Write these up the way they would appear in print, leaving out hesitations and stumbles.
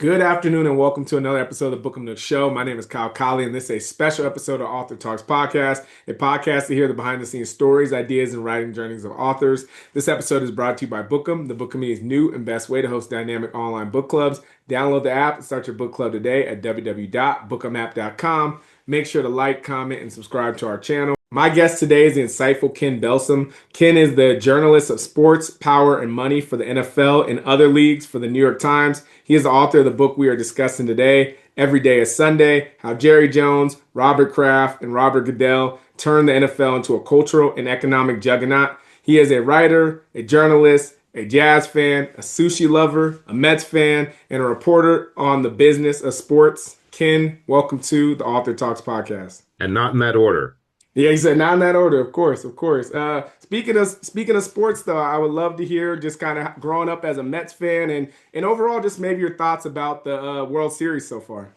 Good afternoon and welcome to another episode of the Bookum Show. My name is Colin, and this is a special episode of Author Talks podcast, a podcast to hear the behind-the-scenes stories, ideas, and writing journeys of authors. This episode is brought to you by Bookum, the book community's new and best way to host dynamic online book clubs. Download the app and start your book club today at www.bookumapp.com. Make sure to like, comment, and subscribe to our channel. My guest today is the insightful Ken Belson. Ken is the journalist of sports, power, and money for the NFL and other leagues for the New York Times. He is the author of the book we are discussing today, Every Day is Sunday, How Jerry Jones, Robert Kraft, and Robert Goodell Turned the NFL into a Cultural and Economic Juggernaut. He is a writer, a journalist, a jazz fan, a sushi lover, a Mets fan, and a reporter on the business of sports. Ken, welcome to the Author Talks podcast. And not in that order. Yeah, he said not in that order, of course, of course. Speaking of sports, though, I would love to hear just kind of growing up as a Mets fan and overall just maybe your thoughts about the World Series so far.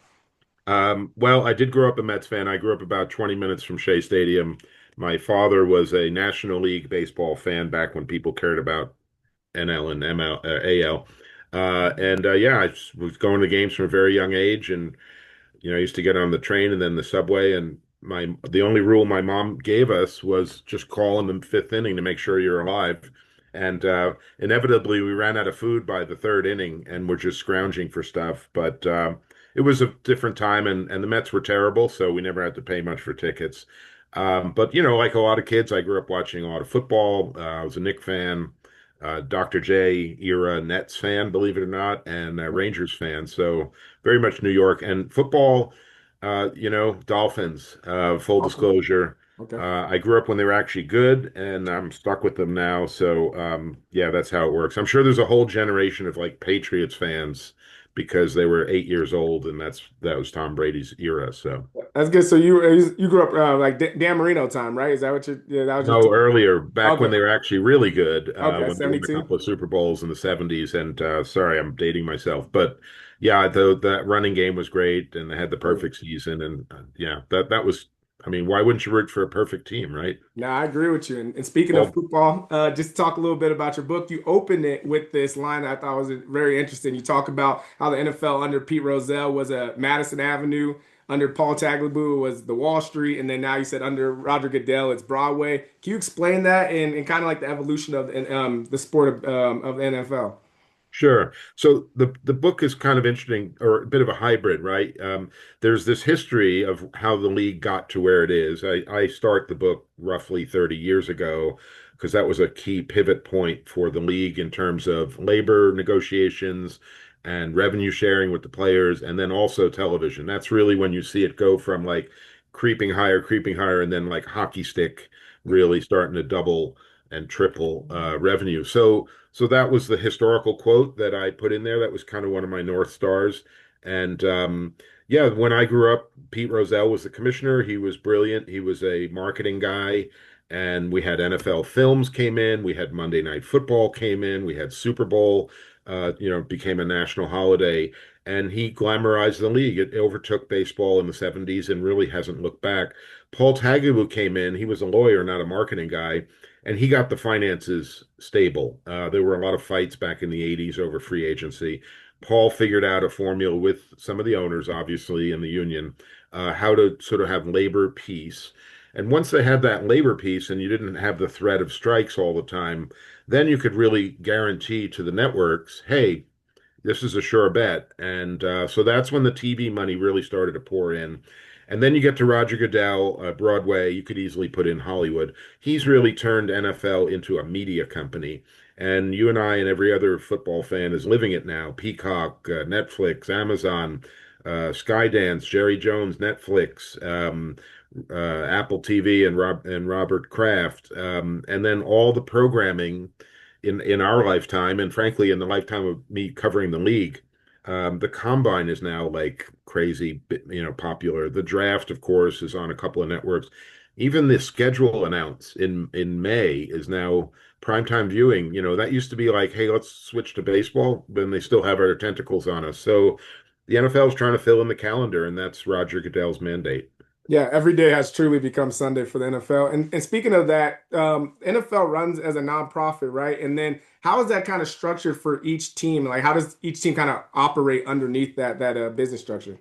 Well, I did grow up a Mets fan. I grew up about 20 minutes from Shea Stadium. My father was a National League baseball fan back when people cared about NL and ML, AL. Yeah, I just was going to games from a very young age, and I used to get on the train and then the subway. And the only rule my mom gave us was just call in the fifth inning to make sure you're alive. And inevitably, we ran out of food by the third inning, and we're just scrounging for stuff. But it was a different time, and the Mets were terrible, so we never had to pay much for tickets. But like a lot of kids, I grew up watching a lot of football. I was a Knick fan, Dr. J era Nets fan, believe it or not, and Rangers fan. So very much New York and football. Dolphins. Full Awesome. disclosure. Okay. I grew up when they were actually good, and I'm stuck with them now. So yeah, that's how it works. I'm sure there's a whole generation of like Patriots fans because they were 8 years old, and that was Tom Brady's era. So. That's good. So you grew up like Dan Marino time, right? Is that what you? Yeah, that was your No, team. earlier, back when Okay. they were actually really good, Okay. when they won a 72. couple of Super Bowls in the 70s. And sorry, I'm dating myself. But yeah, that running game was great, and they had the perfect season. And yeah, that was, I mean, why wouldn't you root for a perfect team, right? No, I agree with you. And speaking of Well, football, just talk a little bit about your book. You opened it with this line that I thought was very interesting. You talk about how the NFL under Pete Rozelle was a Madison Avenue, under Paul Tagliabue was the Wall Street, and then now you said under Roger Goodell it's Broadway. Can you explain that and kind of like the evolution of the sport of the NFL? sure. So the book is kind of interesting, or a bit of a hybrid, right? There's this history of how the league got to where it is. I start the book roughly 30 years ago because that was a key pivot point for the league in terms of labor negotiations and revenue sharing with the players, and then also television. That's really when you see it go from like creeping higher, and then like hockey stick really starting to double and triple revenue. So that was the historical quote that I put in there. That was kind of one of my North Stars. And yeah, when I grew up, Pete Rozelle was the commissioner. He was brilliant. He was a marketing guy. And we had NFL films came in. We had Monday Night Football came in. We had Super Bowl, became a national holiday. And he glamorized the league. It overtook baseball in the 70s and really hasn't looked back. Paul Tagliabue came in. He was a lawyer, not a marketing guy, and he got the finances stable. There were a lot of fights back in the 80s over free agency. Paul figured out a formula with some of the owners, obviously, in the union, how to sort of have labor peace. And once they had that labor peace and you didn't have the threat of strikes all the time, then you could really guarantee to the networks, hey, this is a sure bet. And so that's when the TV money really started to pour in. And then you get to Roger Goodell, Broadway. You could easily put in Hollywood. He's really turned NFL into a media company. And you and I and every other football fan is living it now. Peacock, Netflix, Amazon, Skydance, Jerry Jones, Netflix, Apple TV, and Robert Kraft, and then all the programming in our lifetime, and frankly, in the lifetime of me covering the league. The combine is now like crazy, popular. The draft, of course, is on a couple of networks. Even the schedule announced in May is now primetime viewing. That used to be like, hey, let's switch to baseball, but they still have our tentacles on us. So the NFL is trying to fill in the calendar, and that's Roger Goodell's mandate. Yeah, every day has truly become Sunday for the NFL. And speaking of that, NFL runs as a nonprofit, right? And then how is that kind of structured for each team? Like, how does each team kind of operate underneath that business structure?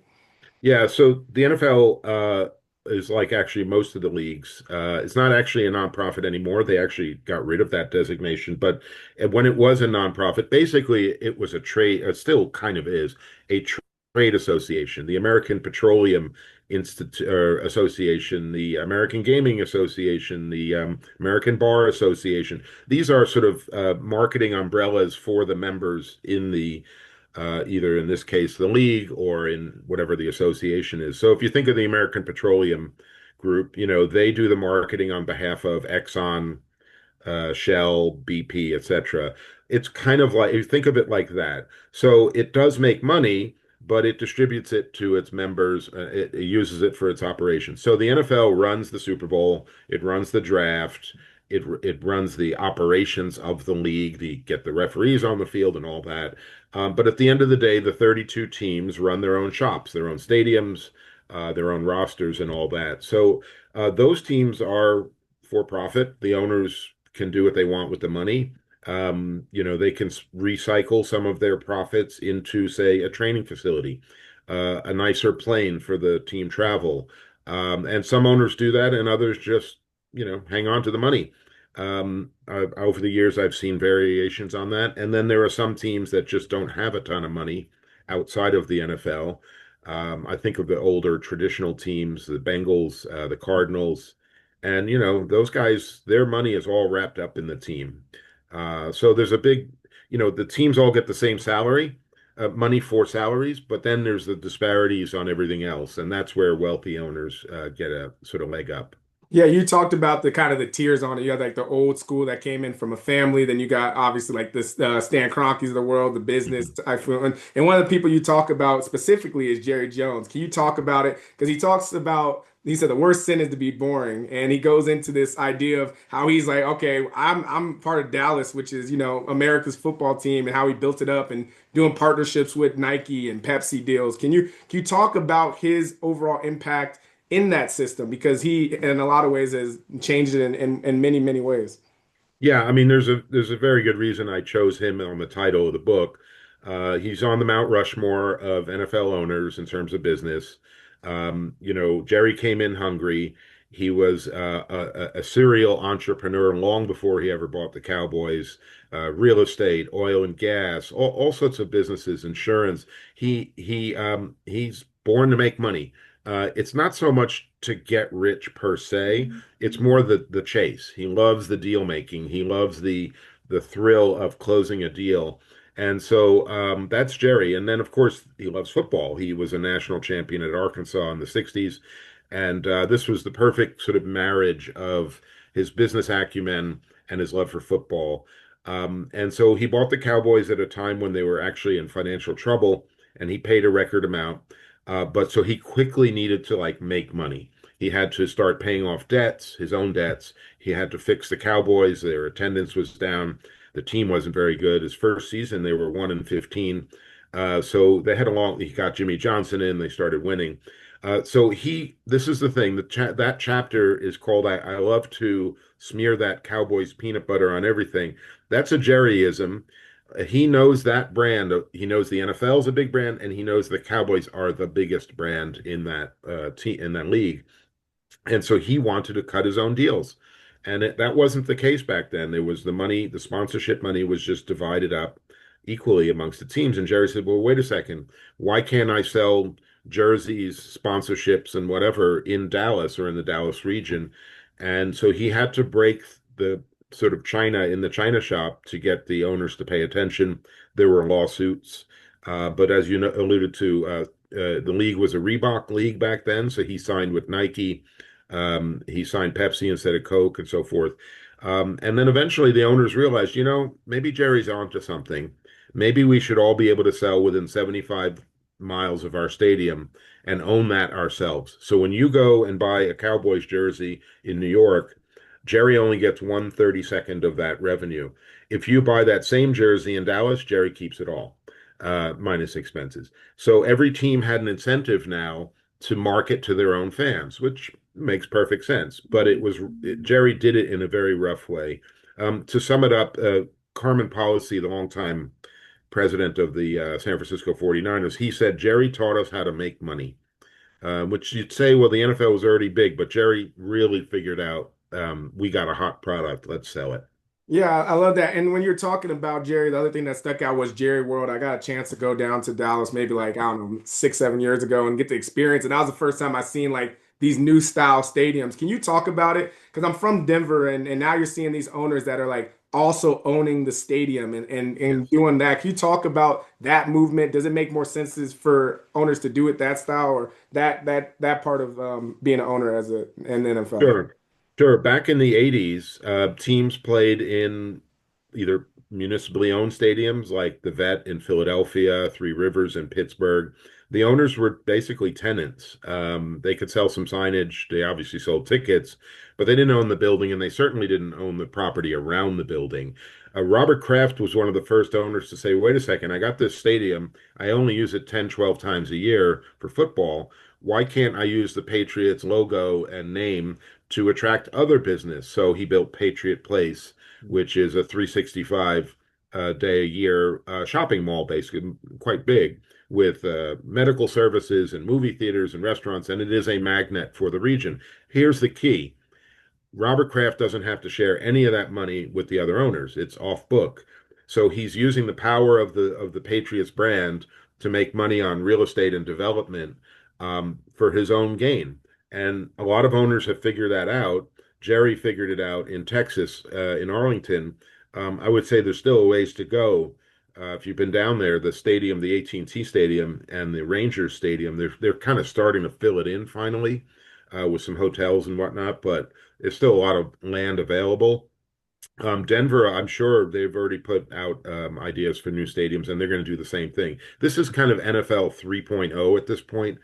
Yeah, so the NFL is like actually most of the leagues. It's not actually a nonprofit anymore. They actually got rid of that designation. But when it was a nonprofit, basically it was a trade, it still kind of is a trade association. The American Petroleum Association, the American Gaming Association, the American Bar Association. These are sort of marketing umbrellas for the members in the either in this case the league or in whatever the association is. So if you think of the American Petroleum Group, they do the marketing on behalf of Exxon, Shell, BP, etc. It's kind of like you think of it like that. So it does make money, but it distributes it to its members. It uses it for its operations. So the NFL runs the Super Bowl, it runs the draft, it runs the operations of the league, the get the referees on the field and all that. But at the end of the day, the 32 teams run their own shops, their own stadiums, their own rosters, and all that. So those teams are for profit. The owners can do what they want with the money. They can recycle some of their profits into, say, a training facility, a nicer plane for the team travel. And some owners do that, and others just, hang on to the money. Over the years, I've seen variations on that. And then there are some teams that just don't have a ton of money outside of the NFL. I think of the older traditional teams, the Bengals, the Cardinals, and those guys, their money is all wrapped up in the team. So there's a big, the teams all get the same salary, money for salaries, but then there's the disparities on everything else, and that's where wealthy owners get a sort of leg up. Yeah, you talked about the kind of the tiers on it. You had like the old school that came in from a family. Then you got obviously like this Stan Kroenke's of the world, the business Mhm. typhoon. And one of the people you talk about specifically is Jerry Jones. Can you talk about it? Because he talks about he said the worst sin is to be boring, and he goes into this idea of how he's like, okay, I'm part of Dallas, which is America's football team, and how he built it up and doing partnerships with Nike and Pepsi deals. Can you talk about his overall impact in that system because he, in a lot of ways, has changed it in many, many ways. Yeah, I mean, there's a very good reason I chose him on the title of the book. He's on the Mount Rushmore of NFL owners in terms of business. Jerry came in hungry. He was a serial entrepreneur long before he ever bought the Cowboys. Real estate, oil and gas, all sorts of businesses, insurance. He's born to make money. It's not so much to get rich per se. It's more the chase. He loves the deal making. He loves the thrill of closing a deal. And so that's Jerry. And then, of course, he loves football. He was a national champion at Arkansas in the 60s. And this was the perfect sort of marriage of his business acumen and his love for football. And so he bought the Cowboys at a time when they were actually in financial trouble, and he paid a record amount. But so he quickly needed to like make money. He had to start paying off debts, his own debts. He had to fix the Cowboys. Their attendance was down. The team wasn't very good. His first season, they were 1-15. So they had a long. He got Jimmy Johnson in. They started winning. This is the thing. That chapter is called I love to smear that Cowboys peanut butter on everything. That's a Jerryism. He knows that brand. He knows the NFL is a big brand, and he knows the Cowboys are the biggest brand in that in that league. And so he wanted to cut his own deals. And that wasn't the case back then. There was the money, the sponsorship money was just divided up equally amongst the teams. And Jerry said, well, wait a second. Why can't I sell jerseys, sponsorships, and whatever in Dallas or in the Dallas region? And so he had to break the sort of China in the China shop to get the owners to pay attention. There were lawsuits. But as you know, alluded to, the league was a Reebok league back then. So he signed with Nike. He signed Pepsi instead of Coke and so forth. And then eventually the owners realized, maybe Jerry's onto something. Maybe we should all be able to sell within 75 miles of our stadium and own that ourselves. So when you go and buy a Cowboys jersey in New York, Jerry only gets 1/32 of that revenue. If you buy that same jersey in Dallas, Jerry keeps it all, minus expenses. So every team had an incentive now to market to their own fans, which makes perfect sense. But Jerry did it in a very rough way. To sum it up, Carmen Policy, the longtime president of the San Francisco 49ers, he said Jerry taught us how to make money, which you'd say, well, the NFL was already big, but Jerry really figured out we got a hot product, let's sell it. Yeah, I love that. And when you're talking about Jerry, the other thing that stuck out was Jerry World. I got a chance to go down to Dallas maybe like, I don't know, 6, 7 years ago and get the experience. And that was the first time I seen like these new style stadiums. Can you talk about it? Because I'm from Denver and now you're seeing these owners that are like also owning the stadium and Yes. doing that. Can you talk about that movement? Does it make more sense for owners to do it that style or that part of being an owner as an NFL? Sure. Sure. Back in the 80s, teams played in either municipally owned stadiums like the Vet in Philadelphia, Three Rivers in Pittsburgh. The owners were basically tenants. They could sell some signage. They obviously sold tickets, but they didn't own the building and they certainly didn't own the property around the building. Robert Kraft was one of the first owners to say, wait a second, I got this stadium. I only use it 10, 12 times a year for football. Why can't I use the Patriots logo and name to attract other business? So he built Patriot Place, which is a 365 day a year shopping mall, basically quite big, with medical services and movie theaters and restaurants, and it is a magnet for the region. Here's the key. Robert Kraft doesn't have to share any of that money with the other owners. It's off book. So he's using the power of the Patriots brand to make money on real estate and development for his own gain. And a lot of owners have figured that out. Jerry figured it out in Texas, in Arlington. I would say there's still a ways to go. If you've been down there, the stadium, the AT&T Stadium and the Rangers Stadium, they're kind of starting to fill it in finally with some hotels and whatnot, but there's still a lot of land available. Denver, I'm sure they've already put out ideas for new stadiums, and they're going to do the same thing. This is kind of NFL 3.0 at this point.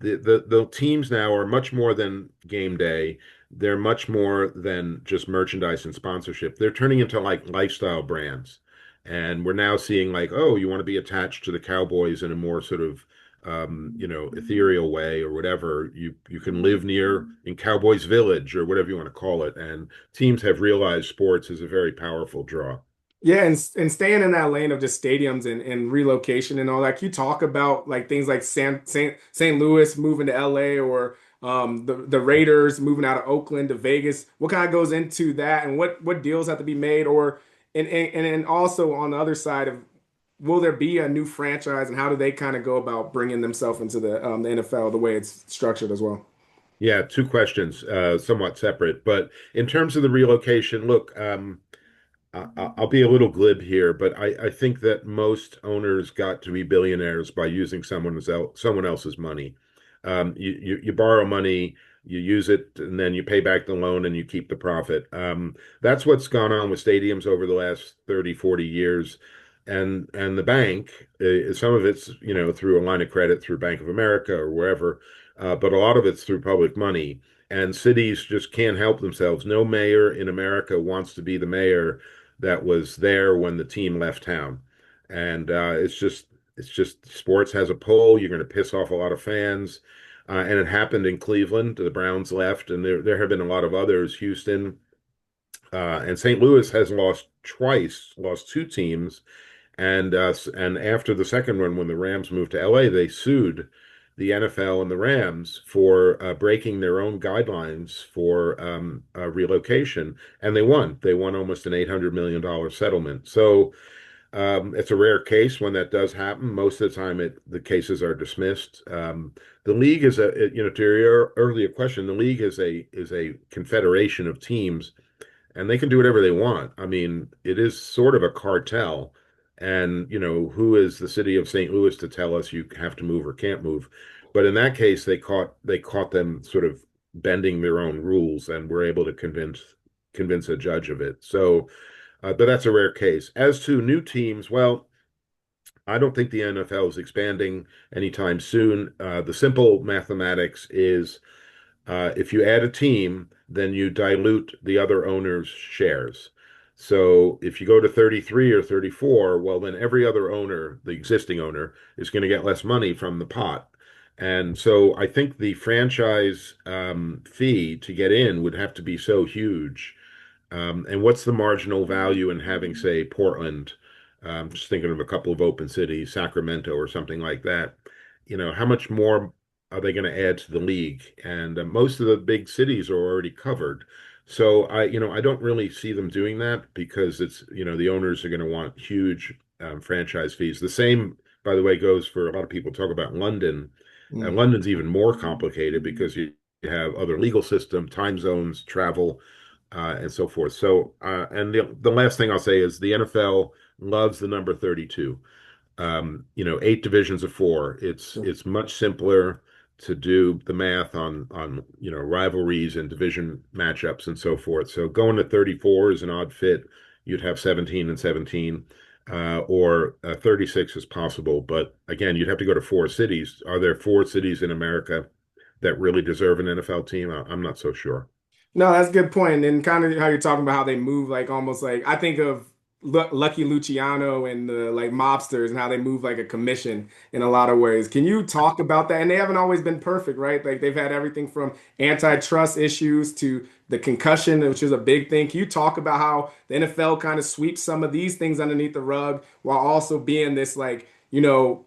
The teams now are much more than game day. They're much more than just merchandise and sponsorship. They're turning into like lifestyle brands. And we're now seeing like, oh, you want to be attached to the Cowboys in a more sort of ethereal way or whatever. You can live near in Cowboys Village or whatever you want to call it. And teams have realized sports is a very powerful draw. Yeah, and staying in that lane of just stadiums and relocation and all that. Can you talk about like things like St. Louis moving to LA or the Raiders moving out of Oakland to Vegas? What kind of goes into that and what deals have to be made or and also on the other side of will there be a new franchise and how do they kind of go about bringing themselves into the NFL the way it's structured as well? Yeah, two questions, somewhat separate. But in terms of the relocation, look, I'll be a little glib here, but I think that most owners got to be billionaires by using someone else's money. You borrow money, you use it, and then you pay back the loan and you keep the profit. That's what's gone on with stadiums over the last 30, 40 years. And the bank, some of it's, through a line of credit through Bank of America or wherever, but a lot of it's through public money. And cities just can't help themselves. No mayor in America wants to be the mayor that was there when the team left town. And it's just sports has a pull. You're going to piss off a lot of fans. And it happened in Cleveland. The Browns left, and there have been a lot of others. Houston and St. Louis has lost twice, lost two teams, and after the second one, when the Rams moved to LA, they sued the NFL and the Rams for breaking their own guidelines for relocation, and they won. They won almost an $800 million settlement. So it's a rare case when that does happen. Most of the time, the cases are dismissed. The league is to your earlier question, the league is a confederation of teams and they can do whatever they want. I mean, it is sort of a cartel. And, who is the city of St. Louis to tell us you have to move or can't move? But in that case, they caught them sort of bending their own rules and were able to convince a judge of it. So, but that's a rare case. As to new teams, well, I don't think the NFL is expanding anytime soon. The simple mathematics is if you add a team, then you dilute the other owner's shares. So if you go to 33 or 34, well, then every other owner, the existing owner, is going to get less money from the pot. And so I think the franchise fee to get in would have to be so huge. And what's the marginal value in having, say, Portland? Just thinking of a couple of open cities, Sacramento or something like that. How much more are they going to add to the league? And most of the big cities are already covered. So I don't really see them doing that because the owners are going to want huge franchise fees. The same, by the way, goes for a lot of people talk about London. Mm. London's even more complicated because you have other legal system, time zones, travel and so forth. And the last thing I'll say is the NFL loves the number 32. 8 divisions of four. Sure. It's much simpler to do the math on rivalries and division matchups and so forth. So going to 34 is an odd fit. You'd have 17 and 17. Or 36 is possible, but again, you'd have to go to 4 cities. Are there 4 cities in America that really deserve an NFL team? I'm not so sure. No, that's a good point. And kind of how you're talking about how they move, like almost like I think of Lucky Luciano and the like mobsters and how they move like a commission in a lot of ways. Can you talk about that? And they haven't always been perfect, right? Like they've had everything from antitrust issues to the concussion, which is a big thing. Can you talk about how the NFL kind of sweeps some of these things underneath the rug while also being this like,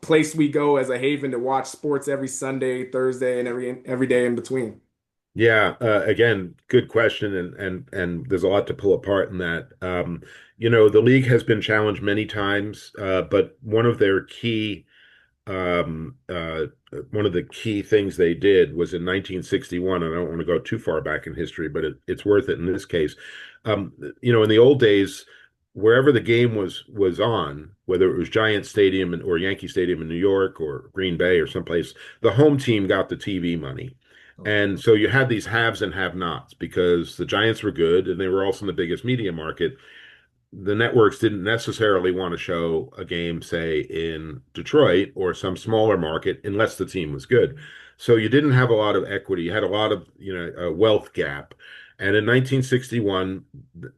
place we go as a haven to watch sports every Sunday, Thursday, and every day in between? Yeah, again, good question, and there's a lot to pull apart in that. The league has been challenged many times, but um, uh, one of the key things they did was in 1961. And I don't want to go too far back in history, but it's worth it in this case. In the old days, wherever the game was on, whether it was Giant Stadium or Yankee Stadium in New York or Green Bay or someplace, the home team got the TV money. And so you had these haves and have-nots because the Giants were good and they were also in the biggest media market. The networks didn't necessarily want to show a game, say, in Detroit or some smaller market unless the team was good. So you didn't have a lot of equity. You had a lot of, a wealth gap. And in 1961,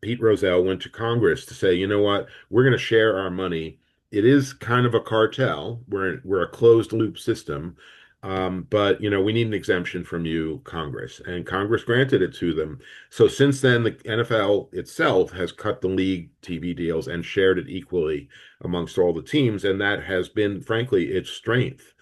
Pete Rozelle went to Congress to say, you know what, we're going to share our money. It is kind of a cartel. We're a closed loop system. But we need an exemption from you, Congress. And Congress granted it to them. So since then, the NFL itself has cut the league TV deals and shared it equally amongst all the teams, and that has been, frankly, its strength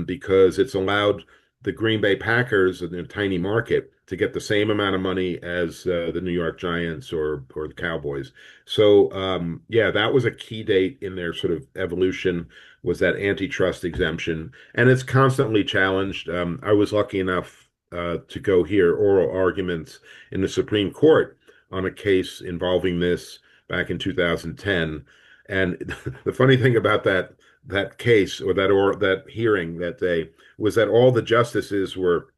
because it's allowed the Green Bay Packers in a tiny market to get the same amount of money as the New York Giants or the Cowboys. So yeah, that was a key date in their sort of evolution was that antitrust exemption, and it's constantly challenged. I was lucky enough to go hear oral arguments in the Supreme Court on a case involving this back in 2010. And the funny thing about that case or that hearing that day was that all the justices were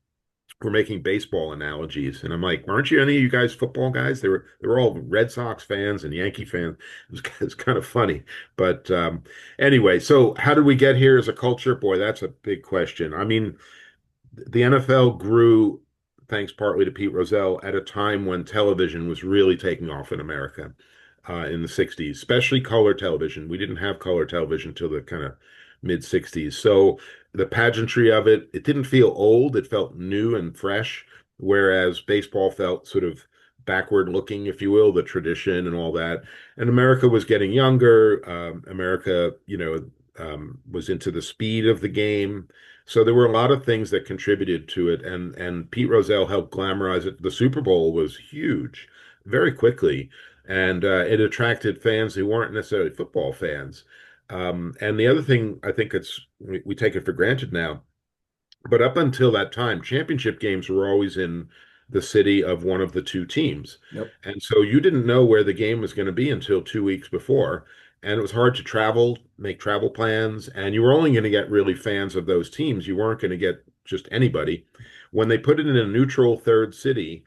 making baseball analogies, and I'm like, aren't you any of you guys football guys? They were all Red Sox fans and Yankee fans. It's kind of funny, but anyway. So how did we get here as a culture? Boy, that's a big question. I mean, the NFL grew thanks partly to Pete Rozelle at a time when television was really taking off in America in the 60s, especially color television. We didn't have color television until the kind of mid 60s. So the pageantry of it, it didn't feel old. It felt new and fresh, whereas baseball felt sort of backward looking, if you will, the tradition and all that. And America was getting younger. America, was into the speed of the game. So there were a lot of things that contributed to it, and Pete Rozelle helped glamorize it. The Super Bowl was huge, very quickly, and it attracted fans who weren't necessarily football fans. And the other thing, I think we take it for granted now, but up until that time, championship games were always in the city of one of the two teams. Yep. And so you didn't know where the game was going to be until 2 weeks before. And it was hard to travel, make travel plans, and you were only going to get really fans of those teams. You weren't going to get just anybody. When they put it in a neutral third city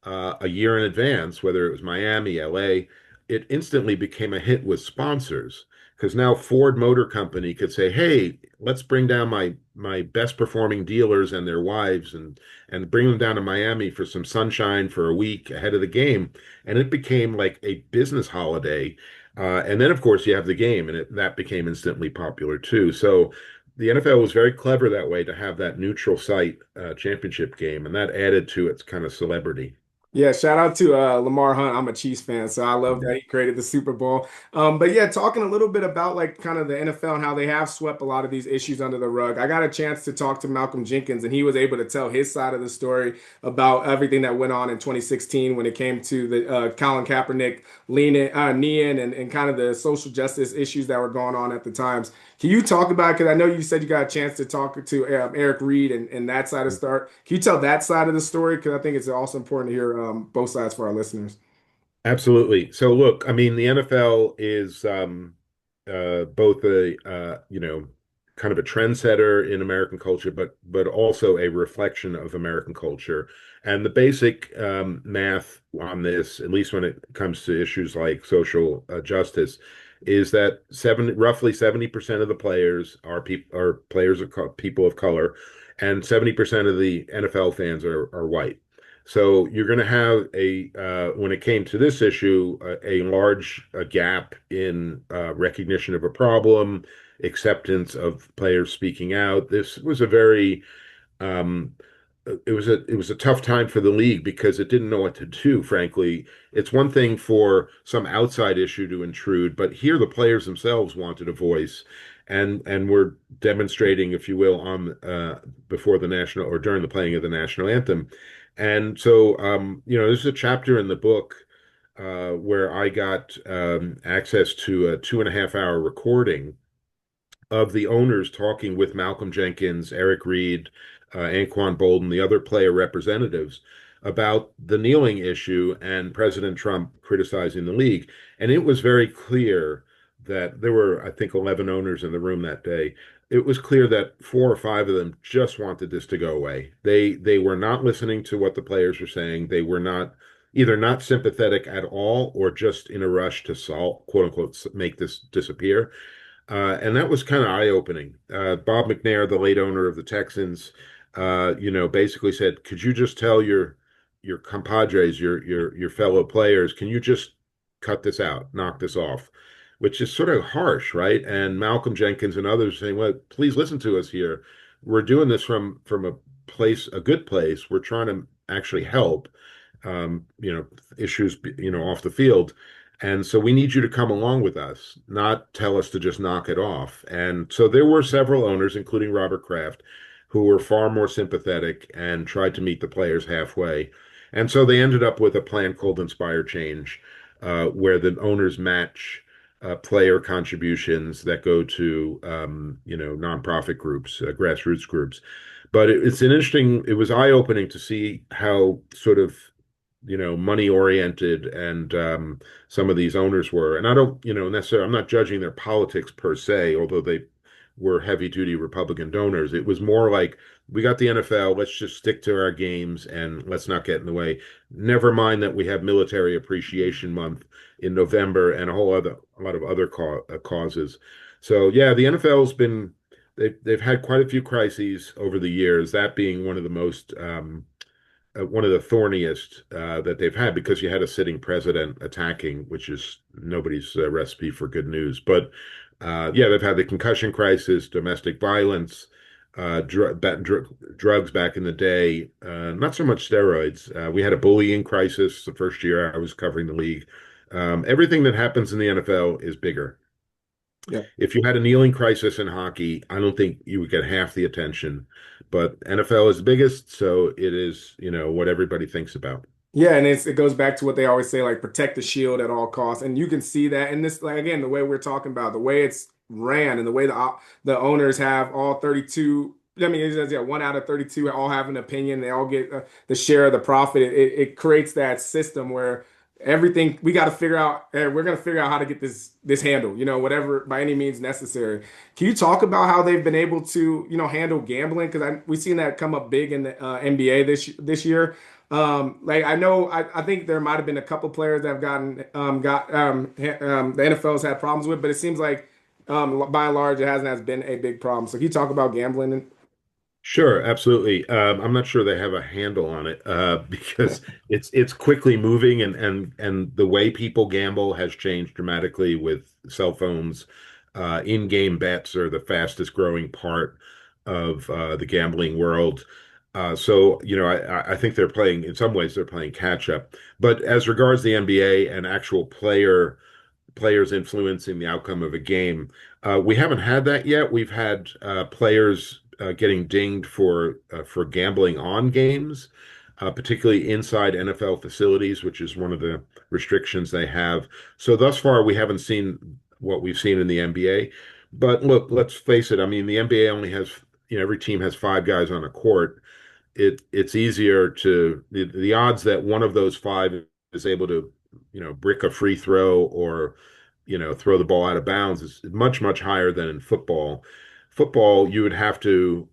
a year in advance, whether it was Miami, LA, it instantly became a hit with sponsors because now Ford Motor Company could say, "Hey, let's bring down my best performing dealers and their wives and bring them down to Miami for some sunshine for a week ahead of the game." And it became like a business holiday. And then, of course, you have the game, and that became instantly popular too. So the NFL was very clever that way to have that neutral site championship game, and that added to its kind of celebrity. Yeah, shout out to Lamar Hunt. I'm a Chiefs fan, so I love that he created the Super Bowl. But yeah, talking a little bit about like kind of the NFL and how they have swept a lot of these issues under the rug. I got a chance to talk to Malcolm Jenkins, and he was able to tell his side of the story about everything that went on in 2016 when it came to the Colin Kaepernick knee in and kind of the social justice issues that were going on at the times. Can you talk about it? Because I know you said you got a chance to talk to Eric Reed and that side of start. Can you tell that side of the story? Because I think it's also important to hear both sides for our listeners. Absolutely. So look, I mean, the NFL is both a kind of a trendsetter in American culture, but also a reflection of American culture. And the basic math on this, at least when it comes to issues like social justice, is that roughly 70% of the players are players of people of color, and 70% of the NFL fans are white. So you're going to have when it came to this issue, a large gap in recognition of a problem, acceptance of players speaking out. This was a very um, it was a tough time for the league because it didn't know what to do, frankly. It's one thing for some outside issue to intrude, but here the players themselves wanted a voice and were demonstrating, if you will, on before the national or during the playing of the national anthem. And so there's a chapter in the book where I got access to a 2.5 hour recording of the owners talking with Malcolm Jenkins, Eric Reed, Anquan Bolden, the other player representatives about the kneeling issue and President Trump criticizing the league. And it was very clear that there were, I think, 11 owners in the room that day. It was clear that 4 or 5 of them just wanted this to go away. They were not listening to what the players were saying. They were not either not sympathetic at all or just in a rush to solve, quote unquote, make this disappear. And that was kind of eye-opening. Bob McNair, the late owner of the Texans, basically said, "Could you just tell your compadres, your fellow players, can you just cut this out, knock this off?" Which is sort of harsh, right? And Malcolm Jenkins and others saying, "Well, please listen to us here. We're doing this from a good place. We're trying to actually help, um, you know, issues, off the field." And so we need you to come along with us, not tell us to just knock it off. And so there were several owners, including Robert Kraft, who were far more sympathetic and tried to meet the players halfway. And so they ended up with a plan called Inspire Change, where the owners match player contributions that go to, nonprofit groups, grassroots groups. But it was eye-opening to see how sort of money oriented and some of these owners were. And I don't, necessarily, I'm not judging their politics per se, although they were heavy duty Republican donors. It was more like, we got the NFL, let's just stick to our games and let's not get in the way. Never mind that we have Military Appreciation Month in November and a lot of other causes. So yeah, the NFL's been, they've had quite a few crises over the years, that being one of the most one of the thorniest that they've had, because you had a sitting president attacking, which is nobody's recipe for good news. But yeah, they've had the concussion crisis, domestic violence, drugs back in the day, not so much steroids. We had a bullying crisis the first year I was covering the league. Everything that happens in the NFL is bigger. Yeah. If you had a kneeling crisis in hockey, I don't think you would get half the attention. But NFL is the biggest, so it is, what everybody thinks about. Yeah, and it goes back to what they always say, like protect the shield at all costs. And you can see that in this, like again, the way we're talking about, the way it's ran and the way the owners have all 32. I mean, it's just, yeah, 1 out of 32 all have an opinion. They all get the share of the profit. It creates that system where everything we got to figure out. We're going to figure out how to get this handled. Whatever by any means necessary. Can you talk about how they've been able to handle gambling? Because we've seen that come up big in the NBA this year. Like I know, I think there might have been a couple players that have the NFL's had problems with, but it seems like by and large it hasn't has been a big problem. So can you talk about gambling? Sure, absolutely. I'm not sure they have a handle on it because it's quickly moving, and the way people gamble has changed dramatically with cell phones. In-game bets are the fastest growing part of the gambling world. So, I think they're playing, in some ways, they're playing catch up. But as regards the NBA and actual players influencing the outcome of a game. We haven't had that yet. We've had players getting dinged for gambling on games, particularly inside NFL facilities, which is one of the restrictions they have. So thus far, we haven't seen what we've seen in the NBA. But look, let's face it. I mean, the NBA only has, every team has five guys on a court. It's easier to the odds that one of those five is able to brick a free throw or throw the ball out of bounds is much higher than in football. You would have to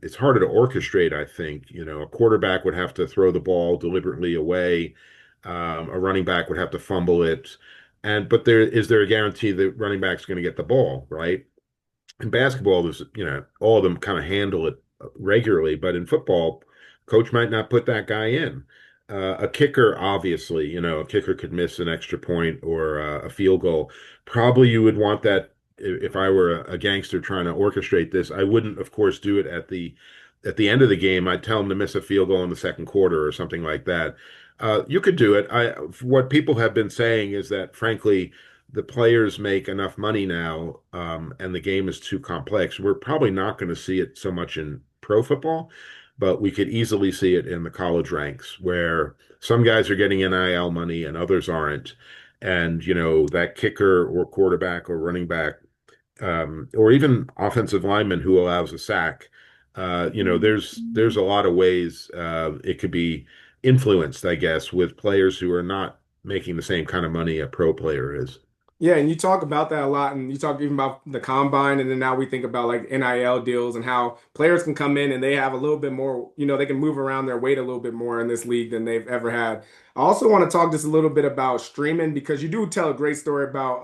it's harder to orchestrate. I think a quarterback would have to throw the ball deliberately away. A running back would have to fumble it, but there a guarantee that running back's going to get the ball, right? In basketball, there's, all of them kind of handle it regularly, but in football, coach might not put that guy in. A kicker, obviously, a kicker could miss an extra point or a field goal. Probably you would want that if I were a gangster trying to orchestrate this. I wouldn't, of course, do it at the end of the game. I'd tell him to miss a field goal in the second quarter or something like that. You could do it. What people have been saying is that, frankly, the players make enough money now, and the game is too complex. We're probably not going to see it so much in pro football, but we could easily see it in the college ranks where some guys are getting NIL money and others aren't. And, that kicker or quarterback or running back, or even offensive lineman who allows a sack, there's a lot of ways it could be influenced, I guess, with players who are not making the same kind of money a pro player is. Yeah, and you talk about that a lot, and you talk even about the combine, and then now we think about like NIL deals and how players can come in and they have a little bit more, they can move around their weight a little bit more in this league than they've ever had. I also want to talk just a little bit about streaming because you do tell a great story about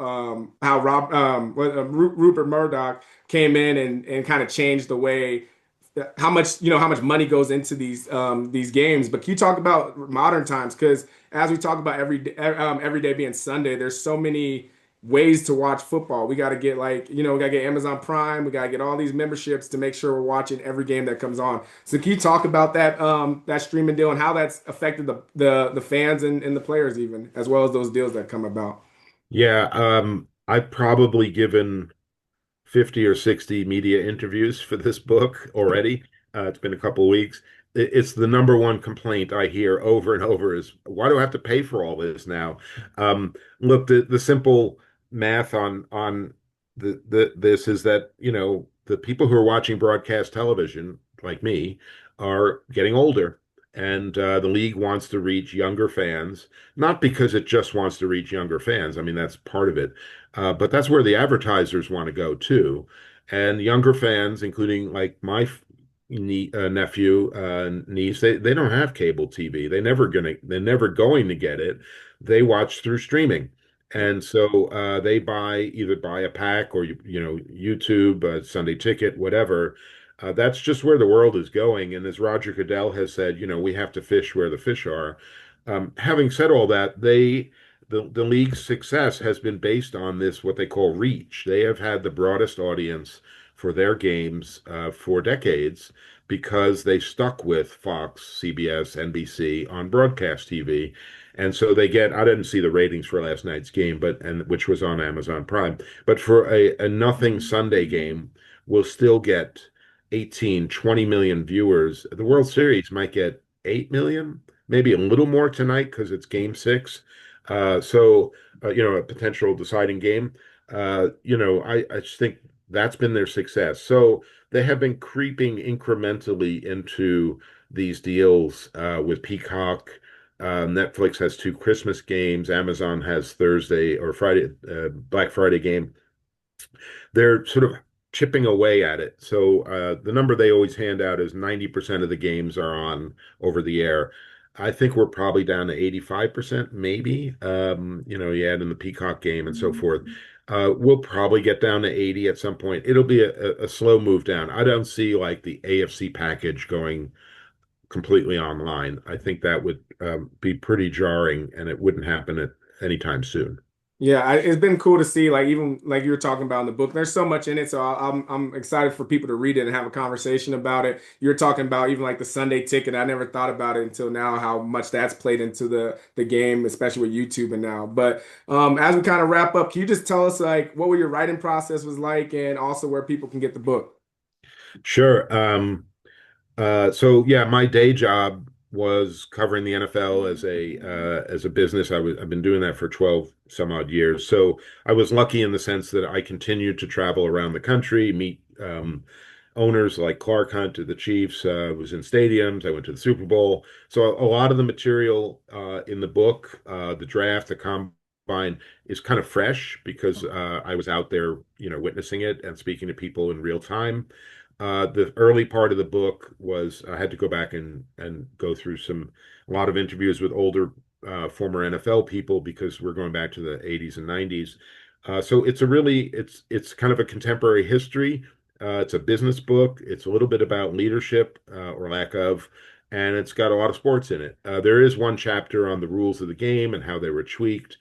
how Rupert Murdoch came in and kind of changed the way how much money goes into these games. But can you talk about modern times? Because as we talk about every day being Sunday, there's so many ways to watch football. We got to get we got to get Amazon Prime. We got to get all these memberships to make sure we're watching every game that comes on. So can you talk about that streaming deal and how that's affected the fans and the players even, as well as those deals that come about? Yeah, I've probably given 50 or 60 media interviews for this book already. It's been a couple of weeks. It's the number one complaint I hear over and over is, why do I have to pay for all this now? Look, the simple math on this is that, the people who are watching broadcast television, like me, are getting older. And the league wants to reach younger fans, not because it just wants to reach younger fans. I mean, that's part of it. But that's where the advertisers want to go too. And younger fans, including like my nephew, niece, they don't have cable TV. They're never going to get it. They watch through streaming. And so they either buy a pack or YouTube, Sunday Ticket, whatever. That's just where the world is going. And as Roger Goodell has said, we have to fish where the fish are. Having said all that, the league's success has been based on this, what they call reach. They have had the broadest audience for their games for decades because they stuck with Fox, CBS, NBC on broadcast TV. And so I didn't see the ratings for last night's game, which was on Amazon Prime. But for a nothing Sunday game, we'll still get 18, 20 million viewers. The World Series might get 8 million, maybe a little more tonight because it's game six. A potential deciding game. I just think that's been their success. So they have been creeping incrementally into these deals with Peacock. Netflix has two Christmas games. Amazon has Thursday or Friday, Black Friday game. They're sort of chipping away at it. So the number they always hand out is 90% of the games are on over the air. I think we're probably down to 85%, maybe. You add in the Peacock game and so forth. We'll probably get down to 80 at some point. It'll be a slow move down. I don't see like the AFC package going completely online. I think that would be pretty jarring, and it wouldn't happen at anytime soon. Yeah, it's been cool to see, like even like you were talking about in the book. There's so much in it, so I'm excited for people to read it and have a conversation about it. You're talking about even like the Sunday ticket. I never thought about it until now, how much that's played into the game, especially with YouTube and now. But as we kind of wrap up, can you just tell us like what were your writing process was like, and also where people can get the book? Sure. So yeah, my day job was covering the NFL as a business. I've been doing that for 12 some odd years. So I was lucky in the sense that I continued to travel around the country, meet owners like Clark Hunt of the Chiefs. Was in stadiums. I went to the Super Bowl. So a lot of the material in the book, the draft, the combine, is kind of fresh because I was out there, witnessing it and speaking to people in real time. The early part of the book was I had to go back and go through a lot of interviews with older former NFL people because we're going back to the 80s and 90s. So it's kind of a contemporary history. It's a business book. It's a little bit about leadership or lack of, and it's got a lot of sports in it. There is one chapter on the rules of the game and how they were tweaked.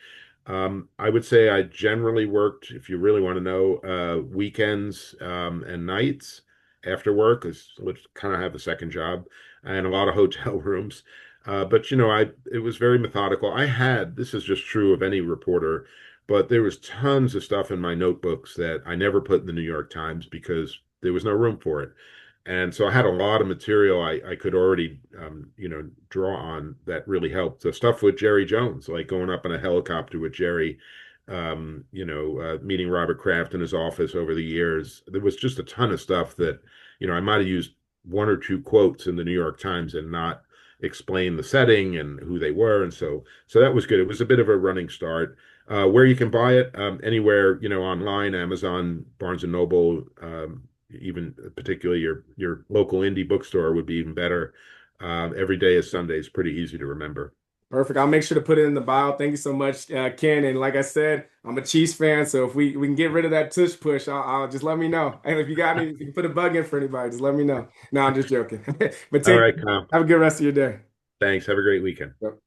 I would say I generally worked, if you really want to know, weekends and nights after work, is which kind of have a second job, and a lot of hotel rooms. But it was very methodical. This is just true of any reporter, but there was tons of stuff in my notebooks that I never put in the New York Times because there was no room for it. And so I had a lot of material I could already, draw on that really helped. The stuff with Jerry Jones, like going up in a helicopter with Jerry, meeting Robert Kraft in his office over the years. There was just a ton of stuff that, I might have used one or two quotes in the New York Times and not explain the setting and who they were. And so that was good. It was a bit of a running start. Where you can buy it, anywhere, online, Amazon, Barnes and Noble, even particularly your local indie bookstore would be even better. Every day is Sunday is pretty easy to remember. Perfect. I'll make sure to put it in the bio. Thank you so much, Ken. And like I said, I'm a Chiefs fan, so if we can get rid of that tush push, I'll just let me know. And if you got any, if you can put a bug in for anybody, just let me know. No, I'm just joking. But All take right, Kyle. have a good rest of your day. Thanks. Have a great weekend. Yep.